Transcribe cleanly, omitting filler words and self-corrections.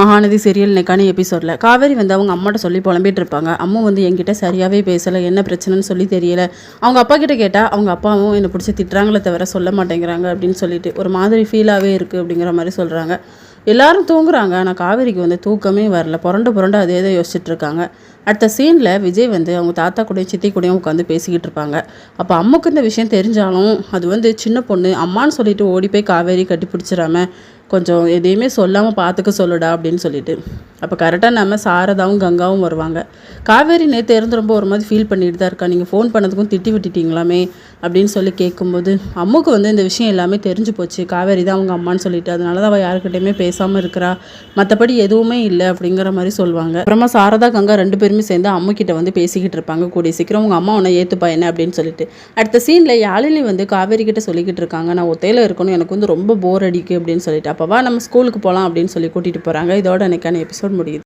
Mahanadi serial இன்னைக்கான எபிசோடில் காவேரி வந்து அவங்க அம்மாட்ட சொல்லி புலம்பிட்டு இருப்பாங்க. அம்மா வந்து என்கிட்ட சரியாகவே பேசலை, என்ன பிரச்சனைன்னு சொல்லி தெரியல. அவங்க அப்பா கிட்ட கேட்டால் அவங்க அப்பாவும் என்னை பிடிச்சி திட்டுறாங்களே தவிர சொல்ல மாட்டேங்கிறாங்க அப்படின்னு சொல்லிட்டு ஒரு மாதிரி ஃபீலாகவே இருக்குது அப்படிங்கிற மாதிரி சொல்கிறாங்க. எல்லாரும் தூங்குறாங்க. ஆனால் காவேரிக்கு வந்து தூக்கமே வரல. புரண்டு அதே தான் யோசிச்சுட்டு இருக்காங்க. அடுத்த சீனில் விஜய் வந்து அவங்க தாத்தா கூடயும் சித்தி கூடயும் உட்காந்து பேசிக்கிட்டு இருப்பாங்க. அப்போ அம்முக்கு இந்த விஷயம் தெரிஞ்சாலும் அது வந்து சின்ன பொண்ணு அம்மான்னு சொல்லிட்டு ஓடி போய் காவேரி கட்டி பிடிச்சிடாம கொஞ்சம் எதையுமே சொல்லாமல் பார்த்துக்க சொல்லுடா அப்படின்னு சொல்லிட்டு அப்போ கரெக்டாக நம்ம சாரதாவும் கங்காவும் வருவாங்க. காவேரி நேற்று இருந்து ரொம்ப ஒரு மாதிரி ஃபீல் பண்ணிட்டு தான் இருக்கா. நீங்கள் ஃபோன் பண்ணதுக்கும் திட்டி விட்டுட்டீங்களாமே அப்படின்னு சொல்லி கேட்கும்போது அம்முக்கு வந்து இந்த விஷயம் எல்லாமே தெரிஞ்சு போச்சு. காவேரி தான் அவங்க அம்மான்னு சொல்லிட்டு அதனால தான் அவள் யாருக்கிட்டையுமே பேசாமல் இருக்கிறா, மற்றபடி எதுவுமே இல்லை அப்படிங்கிற மாதிரி சொல்லுவாங்க. அப்புறமா சாரதா கங்கா ரெண்டு பேருமே சேர்ந்து அம்முக்கிட்ட வந்து பேசிக்கிட்டு இருப்பாங்க. கூடிய சீக்கிரம் உங்கள் அம்மா உன்னை ஏற்றுப்பா என்ன அப்படின்னு சொல்லிட்டு. அடுத்த சீனில் யாழினி வந்து காவேரி கிட்ட சொல்லிக்கிட்டு இருக்காங்க, நான் ஒத்தையில் இருக்கணும், எனக்கு வந்து ரொம்ப போர் அடிக்கு அப்படின்னு சொல்லிட்டு. அப்போவா நம்ம ஸ்கூலுக்கு போகலாம் அப்படின்னு சொல்லி கூட்டிகிட்டு போகிறாங்க. இதோட எனக்கான எபிசோட் முடியுது.